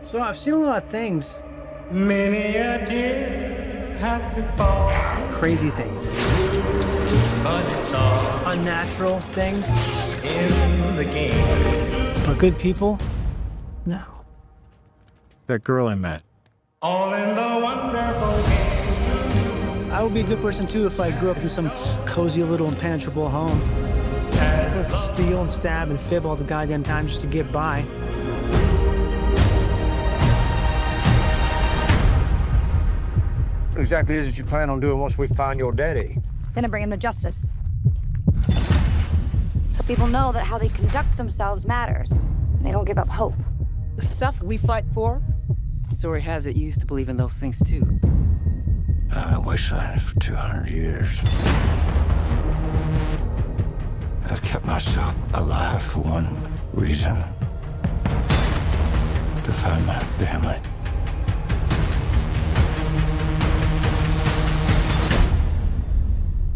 So I've seen a lot of things. Many a deer have to fall. Crazy things. But it's all Unnatural things. in the game. But good people? No. That girl I met. All in the wonderful game. I would be a good person too if I grew up in some cozy little impenetrable home. I would have to steal and stab and fib all the goddamn time just to get by. What exactly is it you plan on doing once we find your daddy? Gonna bring him to justice. So people know that how they conduct themselves matters. And they don't give up hope. The stuff we fight for, story has it you used to believe in those things too. I've been wastelanding for 200 years. I've kept myself alive for one reason. To find my family.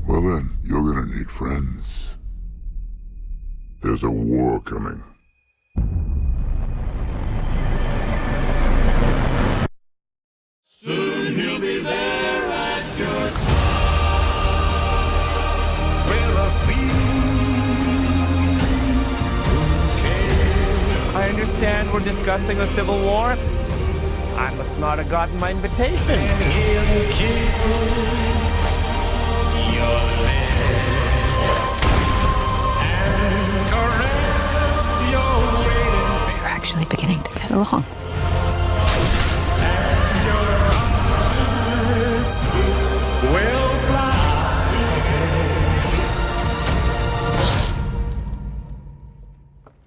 Well then, you're gonna need friends. There's a war coming. Soon he'll be there at your side. With a sweet bouquet. I understand we're discussing the Civil War. I must not have gotten my invitation. And he'll kiss your lips and caress your waiting face. We're actually beginning to get along. And your hearts will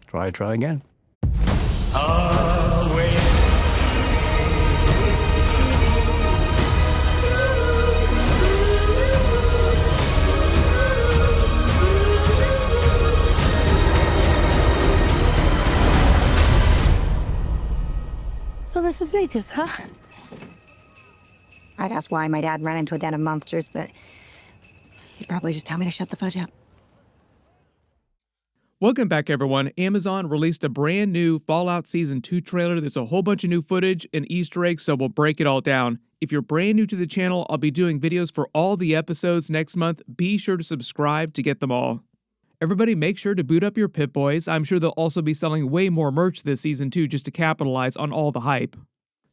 fly Try again. away. So this is Vegas, huh? I'd ask why my dad ran into a den of monsters, but he'd probably just tell me to shut the fudge up. Welcome back, everyone. Amazon released a brand new Fallout Season 2 trailer. There's a whole bunch of new footage and Easter eggs, so we'll break it all down. If you're brand new to the channel, I'll be doing videos for all the episodes next month. Be sure to subscribe to get them all. Everybody make sure to boot up your Pip-Boys. I'm sure they'll also be selling way more merch this season too, just to capitalize on all the hype.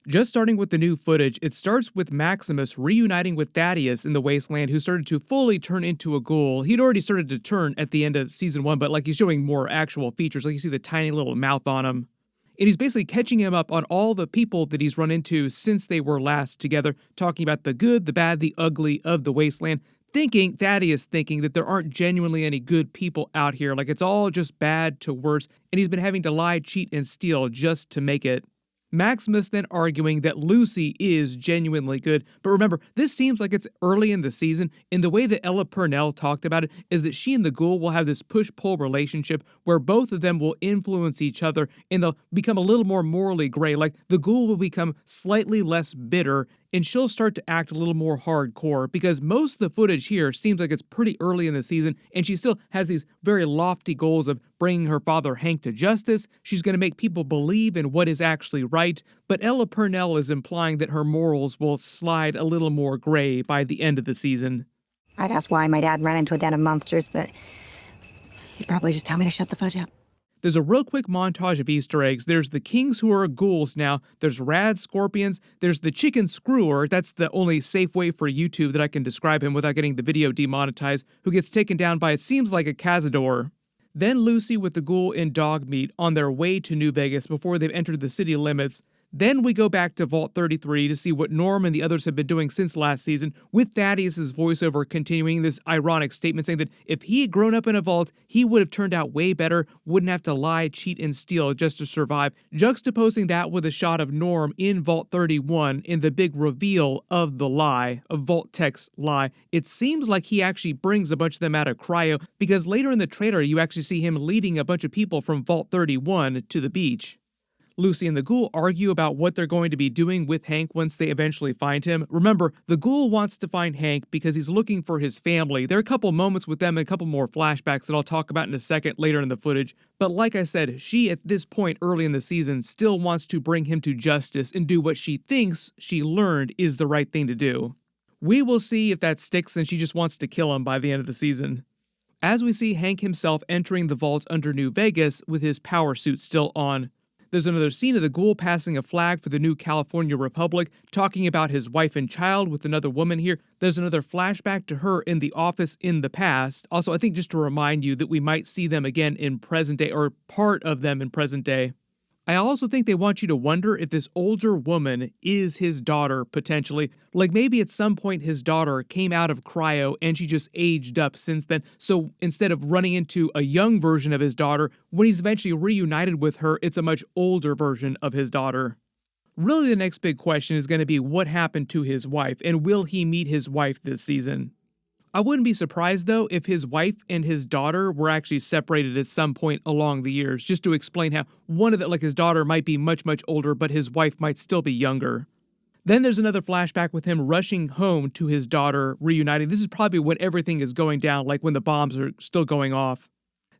Just starting with the new footage, it starts with Maximus reuniting with Thaddeus in the Wasteland, who started to fully turn into a ghoul. He'd already started to turn at the end of Season 1, but like he's showing more actual features, like you see the tiny little mouth on him. And he's basically catching him up on all the people that he's run into since they were last together, talking about the good, the bad, the ugly of the Wasteland. Thaddeus thinking that there aren't genuinely any good people out here, like it's all just bad to worse, and he's been having to lie, cheat, and steal just to make it. Maximus then arguing that Lucy is genuinely good, but remember, this seems like it's early in the season, and the way that Ella Purnell talked about it is that she and the Ghoul will have this push-pull relationship where both of them will influence each other, and they'll become a little more morally gray, like the Ghoul will become slightly less bitter, and she'll start to act a little more hardcore, because most of the footage here seems like it's pretty early in the season, and she still has these very lofty goals of bringing her father Hank to justice. She's going to make people believe in what is actually right, but Ella Purnell is implying that her morals will slide a little more gray by the end of the season. I'd ask why my dad ran into a den of monsters, but he'd probably just tell me to shut the fudge up. There's a real quick montage of Easter eggs. There's the kings who are ghouls now. There's rad scorpions. There's the chicken screwer. That's the only safe way for YouTube that I can describe him without getting the video demonetized, who gets taken down by, it seems like, a cazador. Then Lucy with the Ghoul and Dogmeat on their way to New Vegas before they've entered the city limits. Then we go back to Vault 33 to see what Norm and the others have been doing since last season, with Thaddeus' voiceover continuing this ironic statement saying that if he had grown up in a vault, he would have turned out way better, wouldn't have to lie, cheat, and steal just to survive, juxtaposing that with a shot of Norm in Vault 31 in the big reveal of the lie, of Vault Tech's lie. It seems like he actually brings a bunch of them out of cryo, because later in the trailer you actually see him leading a bunch of people from Vault 31 to the beach. Lucy and the Ghoul argue about what they're going to be doing with Hank once they eventually find him. Remember, the Ghoul wants to find Hank because he's looking for his family. There are a couple moments with them and a couple more flashbacks that I'll talk about in a second later in the footage. But like I said, she at this point early in the season still wants to bring him to justice and do what she thinks she learned is the right thing to do. We will see if that sticks and she just wants to kill him by the end of the season. As we see Hank himself entering the vault under New Vegas with his power suit still on. There's another scene of the Ghoul passing a flag for the new California Republic, talking about his wife and child with another woman here. There's another flashback to her in the office in the past. Also, I think just to remind you that we might see them again in present day, or part of them in present day. I also think they want you to wonder if this older woman is his daughter, potentially. Like maybe at some point his daughter came out of cryo and she just aged up since then. So instead of running into a young version of his daughter, when he's eventually reunited with her, it's a much older version of his daughter. Really, the next big question is going to be what happened to his wife, and will he meet his wife this season? I wouldn't be surprised, though, if his wife and his daughter were actually separated at some point along the years, just to explain how one of the, like his daughter might be much, much older, but his wife might still be younger. Then there's another flashback with him rushing home to his daughter, reuniting. This is probably when everything is going down, like when the bombs are still going off.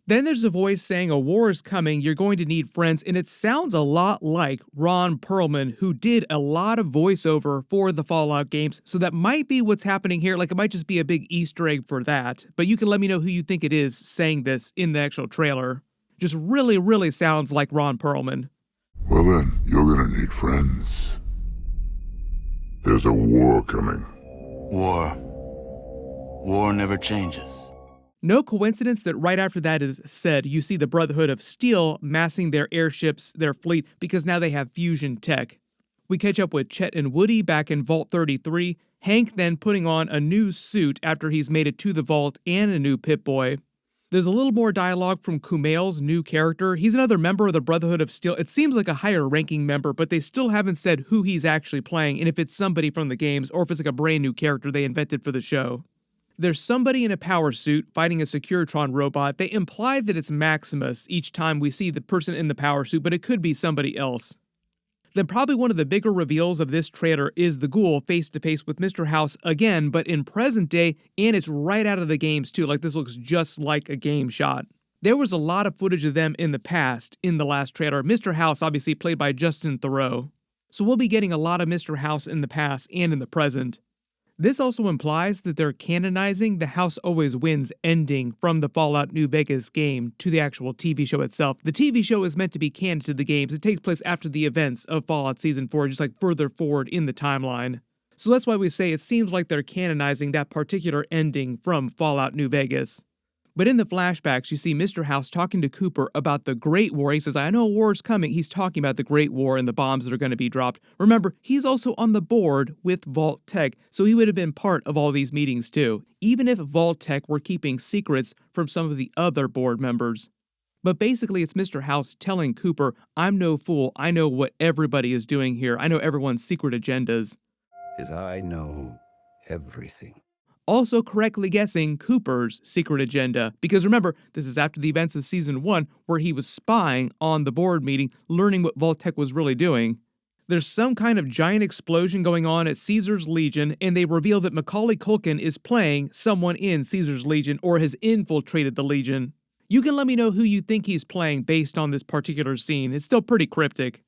Then there's a voice saying a war is coming, you're going to need friends, and it sounds a lot like Ron Perlman, who did a lot of voiceover for the Fallout games, so that might be what's happening here. Like, it might just be a big Easter egg for that, but you can let me know who you think it is saying this in the actual trailer. Just really, really sounds like Ron Perlman. Well then, you're gonna need friends. There's a war coming. War never changes. No coincidence that right after that is said, you see the Brotherhood of Steel massing their airships, their fleet, because now they have fusion tech. We catch up with Chet and Woody back in Vault 33, Hank then putting on a new suit after he's made it to the vault and a new Pip-Boy. There's a little more dialogue from Kumail's new character. He's another member of the Brotherhood of Steel. It seems like a higher ranking member, but they still haven't said who he's actually playing and if it's somebody from the games or if it's like a brand new character they invented for the show. There's somebody in a power suit fighting a Securitron robot. They imply that it's Maximus each time we see the person in the power suit, but it could be somebody else. Then probably one of the bigger reveals of this trailer is the Ghoul face-to-face with Mr. House again, but in present day, and it's right out of the games too, like this looks just like a game shot. There was a lot of footage of them in the past, in the last trailer. Mr. House obviously played by Justin Theroux. So we'll be getting a lot of Mr. House in the past and in the present. This also implies that they're canonizing the House Always Wins ending from the Fallout New Vegas game to the actual TV show itself. The TV show is meant to be canon to the games. It takes place after the events of Fallout Season 4, just like further forward in the timeline. So that's why we say it seems like they're canonizing that particular ending from Fallout New Vegas. But in the flashbacks, you see Mr. House talking to Cooper about the Great War. He says, I know a war is coming. He's talking about the Great War and the bombs that are going to be dropped. Remember, he's also on the board with Vault Tech, so he would have been part of all these meetings too, even if Vault Tech were keeping secrets from some of the other board members. But basically, it's Mr. House telling Cooper, I'm no fool. I know what everybody is doing here. I know everyone's secret agendas. As I know everything. Also correctly guessing Cooper's secret agenda, because remember, this is after the events of Season 1, where he was spying on the board meeting, learning what Vault-Tec was really doing. There's some kind of giant explosion going on at Caesar's Legion, and they reveal that Macaulay Culkin is playing someone in Caesar's Legion, or has infiltrated the Legion. You can let me know who you think he's playing based on this particular scene. It's still pretty cryptic.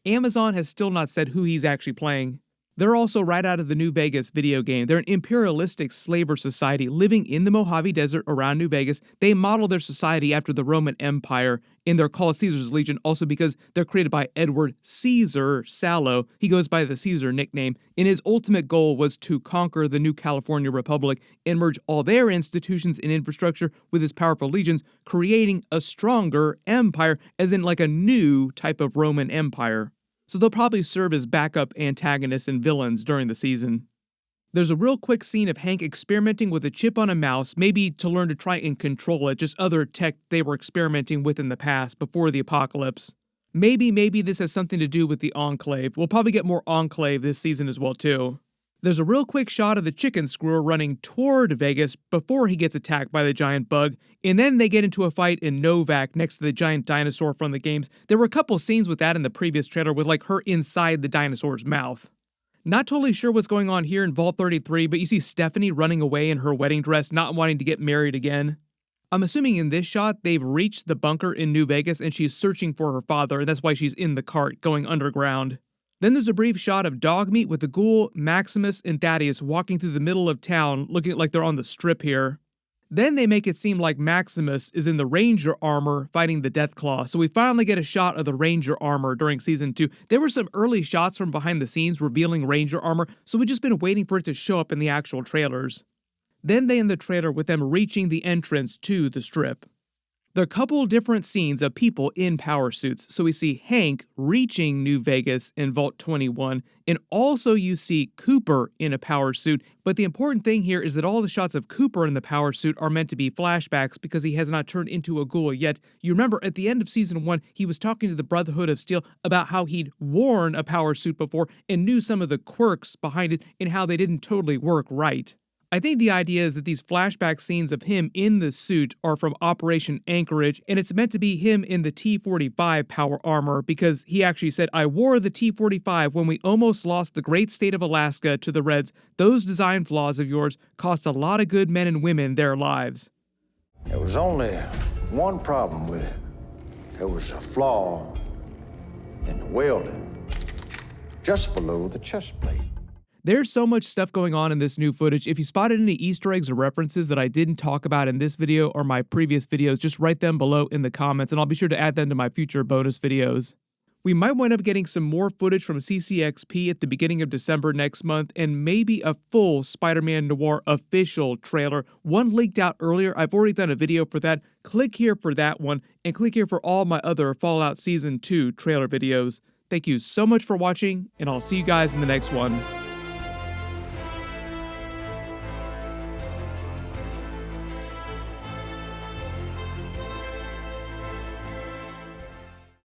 Amazon has still not said who he's actually playing. They're also right out of the New Vegas video game. They're an imperialistic slaver society living in the Mojave Desert around New Vegas. They model their society after the Roman Empire, and they're called Caesar's Legion also because they're created by Edward Caesar Sallow. He goes by the Caesar nickname, and his ultimate goal was to conquer the new California Republic and merge all their institutions and infrastructure with his powerful legions, creating a stronger empire, as in like a new type of Roman Empire. So they'll probably serve as backup antagonists and villains during the season. There's a real quick scene of Hank experimenting with a chip on a mouse, maybe to learn to try and control it, just other tech they were experimenting with in the past before the apocalypse. Maybe this has something to do with the Enclave. We'll probably get more Enclave this season as well too. There's a real quick shot of the chicken screwer running toward Vegas before he gets attacked by the giant bug, and then they get into a fight in Novak next to the giant dinosaur from the games. There were a couple scenes with that in the previous trailer with like her inside the dinosaur's mouth. Not totally sure what's going on here in Vault 33, but you see Stephanie running away in her wedding dress, not wanting to get married again. I'm assuming in this shot they've reached the bunker in New Vegas and she's searching for her father, and that's why she's in the cart going underground. Then there's a brief shot of Dogmeat with the Ghoul, Maximus, and Thaddeus walking through the middle of town, looking like they're on the strip here. Then they make it seem like Maximus is in the Ranger armor fighting the Deathclaw, so we finally get a shot of the Ranger armor during Season 2. There were some early shots from behind the scenes revealing Ranger armor, so we've just been waiting for it to show up in the actual trailers. Then they end the trailer with them reaching the entrance to the strip. There are a couple different scenes of people in power suits. So we see Hank reaching New Vegas in Vault 21, and also you see Cooper in a power suit. But the important thing here is that all the shots of Cooper in the power suit are meant to be flashbacks because he has not turned into a ghoul yet. You remember at the end of Season 1, he was talking to the Brotherhood of Steel about how he'd worn a power suit before and knew some of the quirks behind it and how they didn't totally work right. I think the idea is that these flashback scenes of him in the suit are from Operation Anchorage, and it's meant to be him in the T-45 power armor because he actually said, "I wore the T-45 when we almost lost the great state of Alaska to the Reds. Those design flaws of yours cost a lot of good men and women their lives." There was only one problem with it. There was a flaw in the welding, just below the chest plate. There's so much stuff going on in this new footage. If you spotted any Easter eggs or references that I didn't talk about in this video or my previous videos, just write them below in the comments and I'll be sure to add them to my future bonus videos. We might wind up getting some more footage from CCXP at the beginning of December next month, and maybe a full Spider-Man Noir official trailer. One leaked out earlier. I've already done a video for that. Click here for that one, and click here for all my other Fallout Season 2 trailer videos. Thank you so much for watching, and I'll see you guys in the next one.